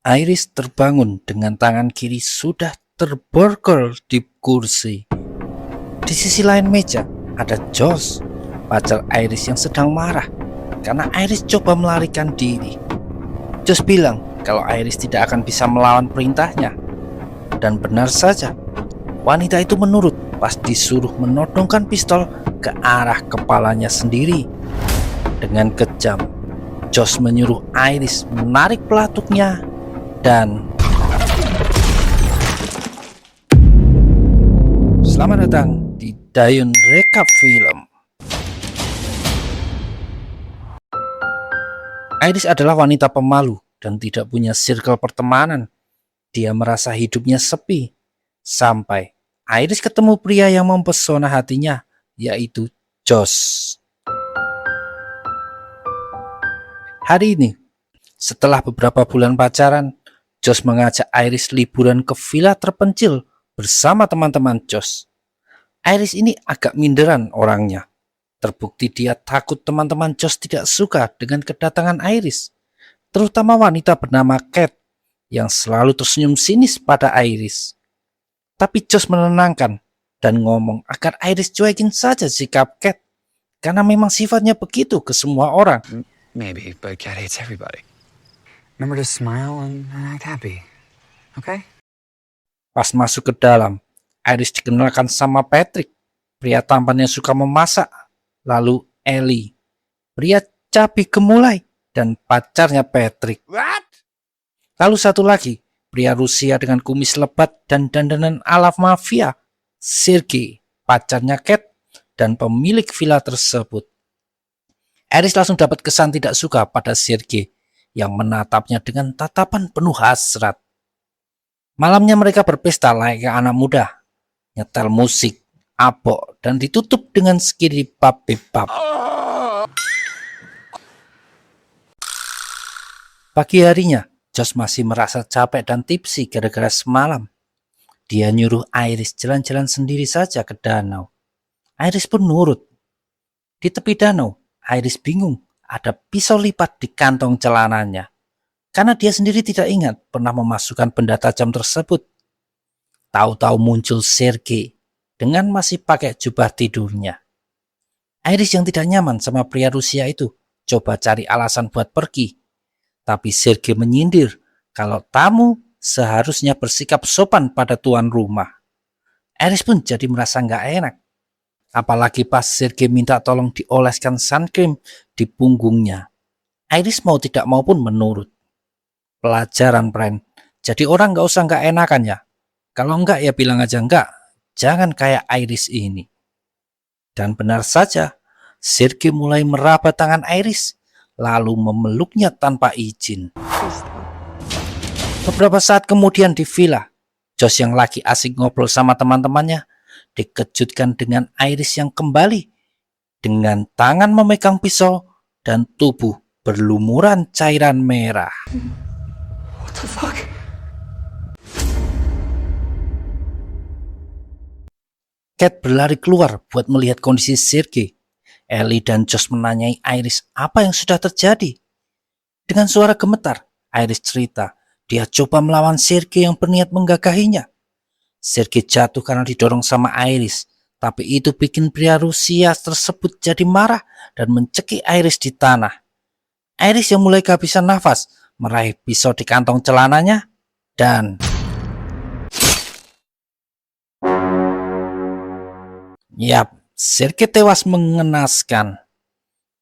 Iris terbangun dengan tangan kiri sudah terborgol di kursi. Di sisi lain meja ada Josh, pacar Iris yang sedang marah karena Iris coba melarikan diri. Josh bilang kalau Iris tidak akan bisa melawan perintahnya. Dan benar saja, wanita itu menurut pas disuruh menodongkan pistol ke arah kepalanya sendiri. Dengan kejam, Josh menyuruh Iris menarik pelatuknya dan selamat datang di Dayun Recap Film. Iris adalah wanita pemalu dan tidak punya circle pertemanan. Dia merasa hidupnya sepi sampai Iris ketemu pria yang mempesona hatinya, yaitu Josh. Hari ini, setelah beberapa bulan pacaran, Josh mengajak Iris liburan ke villa terpencil bersama teman-teman Josh. Iris ini agak minderan orangnya. Terbukti dia takut teman-teman Josh tidak suka dengan kedatangan Iris, terutama wanita bernama Kat yang selalu tersenyum sinis pada Iris. Tapi Josh menenangkan dan ngomong agar Iris cuekin saja sikap Kat, karena memang sifatnya begitu ke semua orang. Maybe, but Cat hates everybody. Remember to smile and act happy, okay? Pas masuk ke dalam, Iris dikenalkan sama Patrick, pria tampan yang suka memasak. Lalu Ellie, pria cabi gemulai dan pacarnya Patrick. What? Lalu satu lagi, pria Rusia dengan kumis lebat dan dandanan ala mafia, Sergei, pacarnya Kat dan pemilik villa tersebut. Iris langsung dapat kesan tidak suka pada Sergei yang menatapnya dengan tatapan penuh hasrat. Malamnya mereka berpesta layaknya anak muda, nyetel musik, abok, dan ditutup dengan skiri bab-bebab. Pagi harinya, Josh masih merasa capek dan tipsi gara-gara semalam. Dia nyuruh Iris jalan-jalan sendiri saja ke danau. Iris pun nurut. Di tepi danau, Iris bingung ada pisau lipat di kantong celananya. Karena dia sendiri tidak ingat pernah memasukkan benda tajam tersebut. Tahu-tahu muncul Sergei dengan masih pakai jubah tidurnya. Iris yang tidak nyaman sama pria Rusia itu coba cari alasan buat pergi. Tapi Sergei menyindir kalau tamu seharusnya bersikap sopan pada tuan rumah. Iris pun jadi merasa nggak enak. Apalagi pas Sergei minta tolong dioleskan sun cream di punggungnya. Iris mau tidak mau pun menurut. Pelajaran, friend. Jadi orang nggak usah nggak enakan ya. Kalau enggak ya bilang aja enggak. Jangan kayak Iris ini. Dan benar saja, Sergei mulai meraba tangan Iris, lalu memeluknya tanpa izin. Beberapa saat kemudian di villa, Josh yang lagi asik ngobrol sama teman-temannya, dikejutkan dengan Iris yang kembali dengan tangan memegang pisau dan tubuh berlumuran cairan merah. What the fuck? Kat berlari keluar buat melihat kondisi Sergei. Ellie dan Josh menanyai Iris apa yang sudah terjadi. Dengan suara gemetar, Iris cerita dia coba melawan Sergei yang berniat menggagahinya. Sergei jatuh karena didorong sama Iris, tapi itu bikin pria Rusia tersebut jadi marah dan mencekik Iris di tanah. Iris yang mulai kehabisan nafas meraih pisau di kantong celananya dan yap, Sergei tewas mengenaskan.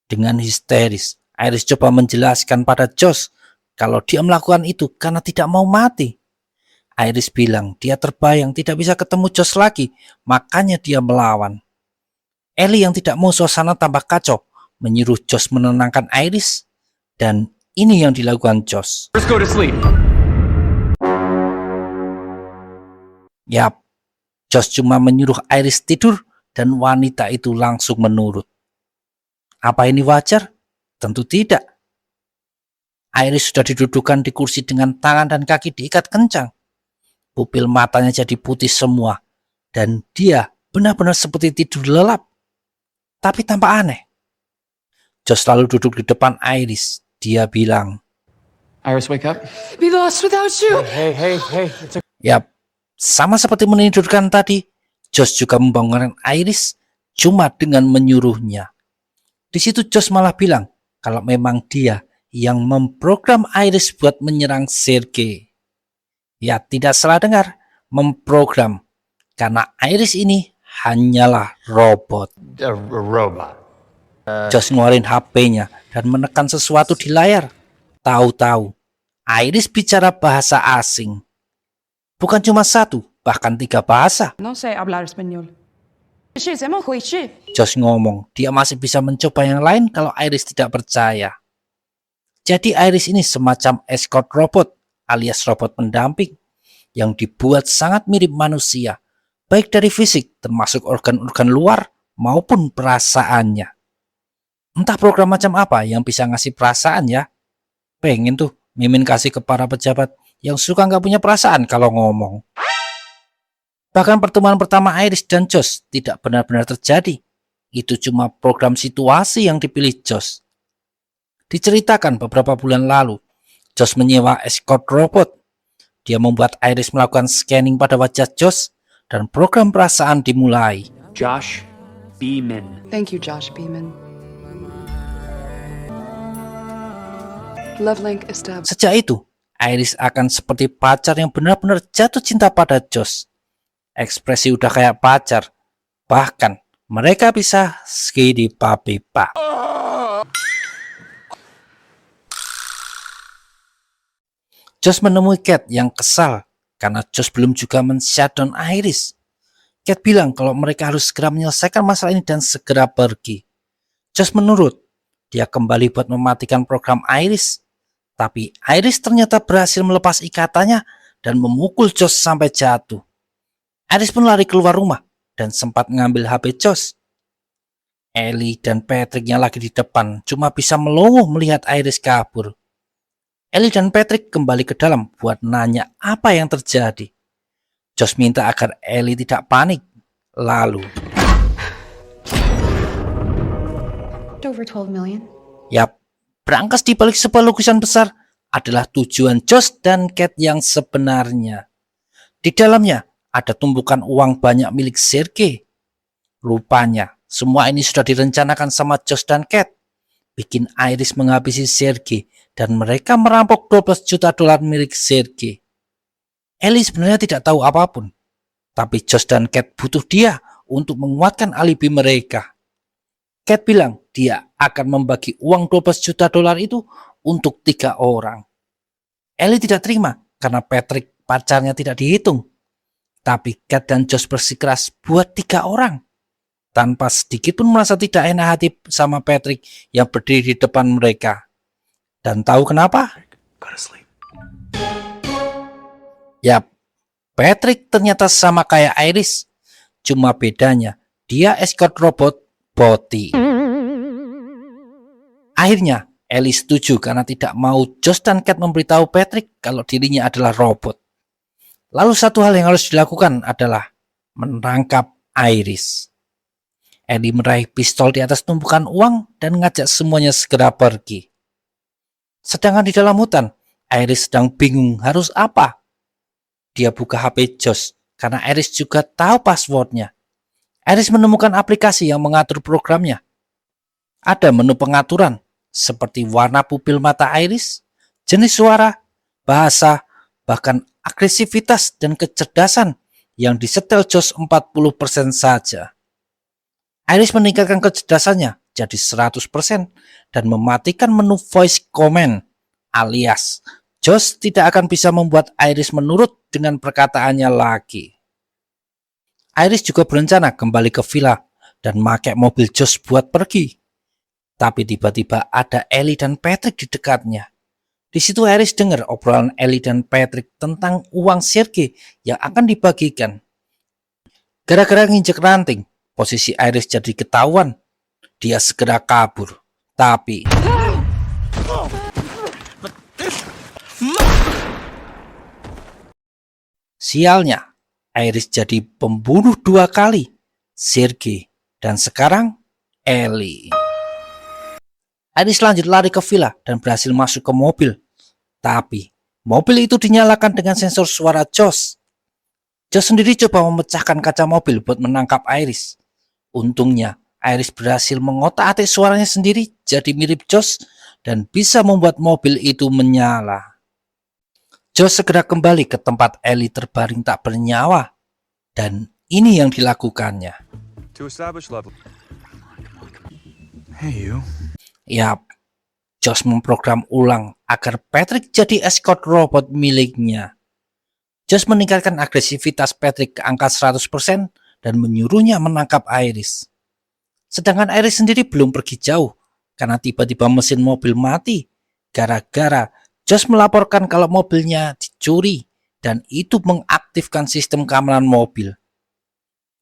Dengan histeris, Iris coba menjelaskan pada Josh kalau dia melakukan itu karena tidak mau mati. Iris bilang dia terbayang tidak bisa ketemu Josh lagi, makanya dia melawan. Ellie yang tidak mau suasana tambah kacau, menyuruh Josh menenangkan Iris, dan ini yang dilakukan Josh. Let's go to sleep. Yap, Josh cuma menyuruh Iris tidur dan wanita itu langsung menurut. Apa ini wajar? Tentu tidak. Iris sudah didudukan di kursi dengan tangan dan kaki diikat kencang. Pupil matanya jadi putih semua dan dia benar-benar seperti tidur lelap. Tapi tampak aneh. Josh lalu duduk di depan Iris. Dia bilang, Iris, wake up. Be lost without you. Hey. It's okay. Yap, sama seperti menidurkan tadi, Josh juga membangunkan Iris cuma dengan menyuruhnya. Di situ Josh malah bilang kalau memang dia yang memprogram Iris buat menyerang Sergei. Ya, tidak salah dengar, memprogram. Karena Iris ini hanyalah robot. A robot. Josh ngeluarin HP-nya dan menekan sesuatu di layar. Tahu-tahu, Iris bicara bahasa asing. Bukan cuma satu, bahkan 3 bahasa. No sé hablar español. Josh ngomong, dia masih bisa mencoba yang lain kalau Iris tidak percaya. Jadi Iris ini semacam escort robot alias robot pendamping yang dibuat sangat mirip manusia, baik dari fisik termasuk organ-organ luar maupun perasaannya. Entah program macam apa yang bisa ngasih perasaan ya. Pengen tuh Mimin kasih ke para pejabat yang suka nggak punya perasaan kalau ngomong. Bahkan pertemuan pertama Iris dan Josh tidak benar-benar terjadi. Itu cuma program situasi yang dipilih Josh. Diceritakan beberapa bulan lalu, Josh menyewa escort robot. Dia membuat Iris melakukan scanning pada wajah Josh dan program perasaan dimulai. Josh Beeman. Thank you, Josh Beeman. Love link established. Sejak itu, Iris akan seperti pacar yang benar-benar jatuh cinta pada Josh. Ekspresi udah kayak pacar. Bahkan, mereka bisa skidi papi pak. Josh menemui Cat yang kesal karena Josh belum juga men-shutdown Iris. Cat bilang kalau mereka harus segera menyelesaikan masalah ini dan segera pergi. Josh menurut. Dia kembali buat mematikan program Iris. Tapi Iris ternyata berhasil melepas ikatannya dan memukul Josh sampai jatuh. Iris pun lari keluar rumah dan sempat mengambil HP Josh. Ellie dan Patrick yang lagi di depan cuma bisa melongo melihat Iris kabur. Ellie dan Patrick kembali ke dalam buat nanya apa yang terjadi. Josh minta agar Ellie tidak panik. Lalu, Over 12 million. yap, berangkas di balik sebuah lukisan besar adalah tujuan Josh dan Cat yang sebenarnya. Di dalamnya ada tumpukan uang banyak milik Sergei. Rupanya, semua ini sudah direncanakan sama Josh dan Cat. Bikin Iris menghabisi Sergei dan mereka merampok 12 juta dolar milik Sergei. Ellie sebenarnya tidak tahu apapun. Tapi Josh dan Cat butuh dia untuk menguatkan alibi mereka. Cat bilang dia akan membagi uang 12 juta dolar itu untuk 3 orang. Ellie tidak terima karena Patrick pacarnya tidak dihitung. Tapi Cat dan Josh bersikeras buat 3 orang. Tanpa sedikit pun merasa tidak enak hati sama Patrick yang berdiri di depan mereka. Dan tahu kenapa? Go to sleep. Yap, Patrick ternyata sama kayak Iris. Cuma bedanya dia escort robot Boti. Akhirnya Ellie setuju karena tidak mau Josh dan Cat memberitahu Patrick kalau dirinya adalah robot. Lalu satu hal yang harus dilakukan adalah menangkap Iris. Ellie meraih pistol di atas tumpukan uang dan ngajak semuanya segera pergi. Sedangkan di dalam hutan, Iris sedang bingung harus apa. Dia buka HP Josh karena Iris juga tahu passwordnya. Iris menemukan aplikasi yang mengatur programnya. Ada menu pengaturan seperti warna pupil mata Iris, jenis suara, bahasa, bahkan agresivitas dan kecerdasan yang disetel Josh 40% saja. Iris meningkatkan kecerdasannya jadi 100% dan mematikan menu voice command alias Josh tidak akan bisa membuat Iris menurut dengan perkataannya lagi. Iris juga berencana kembali ke villa dan pakai mobil Josh buat pergi. Tapi tiba-tiba ada Ellie dan Patrick di dekatnya. Di situ Iris dengar obrolan Ellie dan Patrick tentang uang Sergei yang akan dibagikan. Gara-gara nginjek ranting, posisi Iris jadi ketahuan. Dia segera kabur. Tapi sialnya, Iris jadi pembunuh 2 kali, Sergei dan sekarang Ellie. Iris lanjut lari ke villa dan berhasil masuk ke mobil. Tapi mobil itu dinyalakan dengan sensor suara Josh. Josh sendiri coba memecahkan kaca mobil buat menangkap Iris. Untungnya Iris berhasil mengotak-atik suaranya sendiri jadi mirip Josh dan bisa membuat mobil itu menyala. Josh segera kembali ke tempat Ellie terbaring tak bernyawa, dan ini yang dilakukannya. To establish level. Hey, you. Yap, Josh memprogram ulang agar Patrick jadi escort robot miliknya. Josh meningkatkan agresivitas Patrick ke angka 100% dan menyuruhnya menangkap Iris. Sedangkan Iris sendiri belum pergi jauh karena tiba-tiba mesin mobil mati gara-gara Josh melaporkan kalau mobilnya dicuri dan itu mengaktifkan sistem keamanan mobil.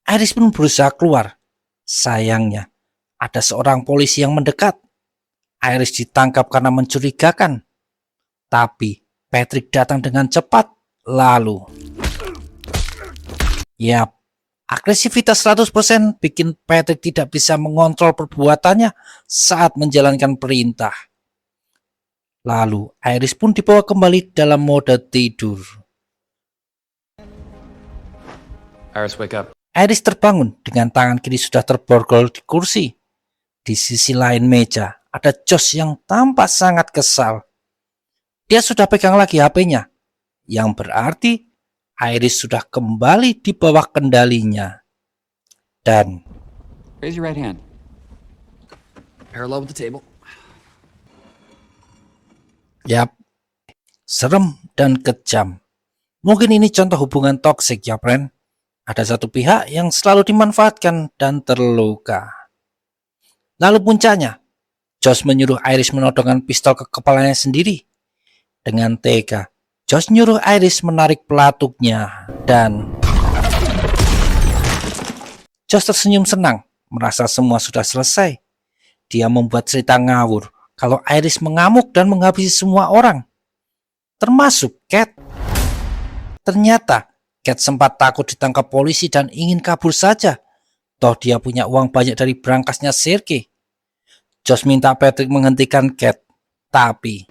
Iris pun berusaha keluar. Sayangnya, ada seorang polisi yang mendekat. Iris ditangkap karena mencurigakan. Tapi Patrick datang dengan cepat. Lalu, yap, agresivitas 100% bikin Patrick tidak bisa mengontrol perbuatannya saat menjalankan perintah. Lalu, Iris pun dibawa kembali dalam mode tidur. Iris, wake up. Iris terbangun dengan tangan kiri sudah terborgol di kursi. Di sisi lain meja, ada Josh yang tampak sangat kesal. Dia sudah pegang lagi HP-nya, yang berarti Iris sudah kembali di bawah kendalinya. Dan Raise your right hand. Parallel with the table. yap, serem dan kejam. Mungkin ini contoh hubungan toksik ya, friend. Ada satu pihak yang selalu dimanfaatkan dan terluka. Lalu puncaknya, Josh menyuruh Iris menodongkan pistol ke kepalanya sendiri. Dengan tega, Josh nyuruh Iris menarik pelatuknya dan Josh tersenyum senang, merasa semua sudah selesai. Dia membuat cerita ngawur kalau Iris mengamuk dan menghabisi semua orang, termasuk Cat. Ternyata Cat sempat takut ditangkap polisi dan ingin kabur saja. Toh dia punya uang banyak dari berangkasnya Sergei. Josh minta Patrick menghentikan Cat, tapi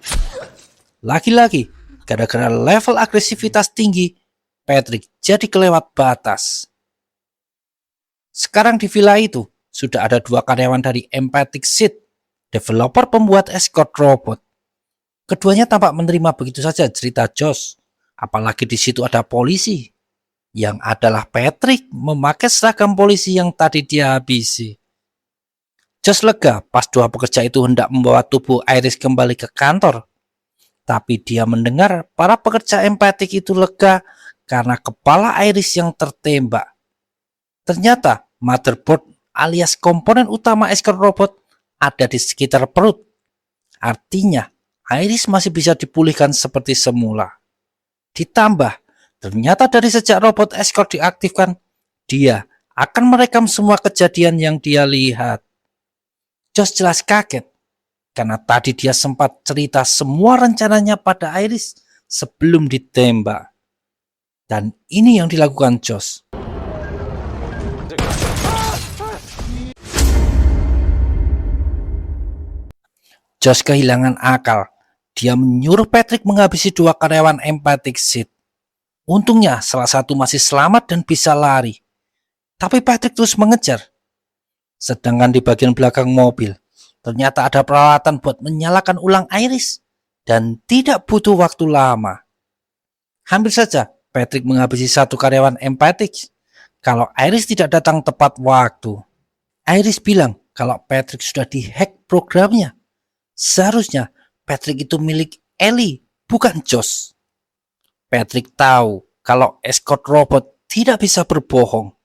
lagi-lagi gara-gara level agresivitas tinggi, Patrick jadi kelewat batas. Sekarang di villa itu sudah ada 2 karyawan dari Empathic Seed, developer pembuat escort robot. Keduanya tampak menerima begitu saja cerita Josh. Apalagi di situ ada polisi, yang adalah Patrick memakai seragam polisi yang tadi dia habisi. Josh lega pas 2 pekerja itu hendak membawa tubuh Iris kembali ke kantor. Tapi dia mendengar para pekerja Empathic itu lega karena kepala Iris yang tertembak. Ternyata motherboard alias komponen utama escort robot ada di sekitar perut. Artinya Iris masih bisa dipulihkan seperti semula. Ditambah, ternyata dari sejak robot escort diaktifkan, dia akan merekam semua kejadian yang dia lihat. Josh jelas kaget, karena tadi dia sempat cerita semua rencananya pada Iris sebelum ditembak. Dan ini yang dilakukan Josh. Josh kehilangan akal. Dia menyuruh Patrick menghabisi 2 karyawan Empathic Seed. Untungnya salah satu masih selamat dan bisa lari. Tapi Patrick terus mengejar. Sedangkan di bagian belakang mobil, ternyata ada peralatan buat menyalakan ulang Iris. Dan tidak butuh waktu lama. Hampir saja Patrick menghabisi 1 karyawan Empathic kalau Iris tidak datang tepat waktu. Iris bilang kalau Patrick sudah dihack programnya. Seharusnya Patrick itu milik Ellie, bukan Josh. Patrick tahu kalau escort robot tidak bisa berbohong.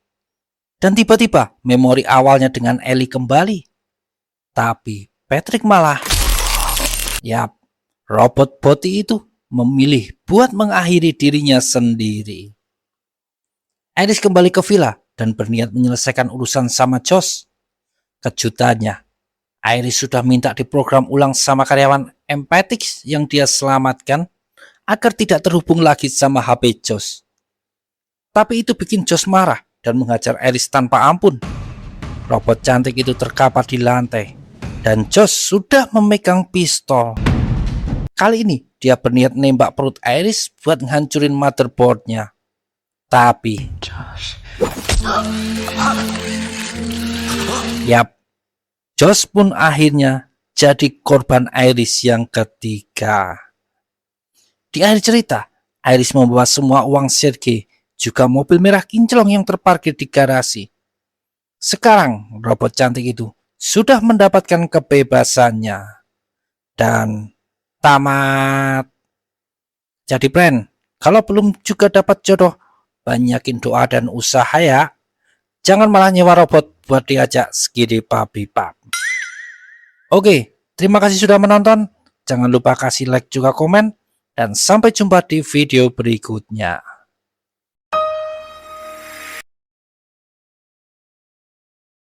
Dan tiba-tiba memori awalnya dengan Ellie kembali. Tapi Patrick malah, yap, robot boti itu memilih buat mengakhiri dirinya sendiri. Iris kembali ke villa dan berniat menyelesaikan urusan sama Josh. Kejutannya, Iris sudah minta diprogram ulang sama karyawan Empathic yang dia selamatkan agar tidak terhubung lagi sama HP Josh. Tapi itu bikin Josh marah dan menghajar Iris tanpa ampun. Robot cantik itu terkapar di lantai dan Josh sudah memegang pistol. Kali ini dia berniat nembak perut Iris buat ngancurin motherboardnya. Tapi yap, Josh pun akhirnya jadi korban Iris yang ketiga. Di akhir cerita, Iris membawa semua uang Sergei, juga mobil merah kinclong yang terparkir di garasi. Sekarang robot cantik itu sudah mendapatkan kebebasannya. Dan tamat. Jadi friend, kalau belum juga dapat jodoh, banyakin doa dan usaha ya. Jangan malah nyewa robot buat diajak skidipabibab. Oke, terima kasih sudah menonton. Jangan lupa kasih like juga komen. Dan sampai jumpa di video berikutnya.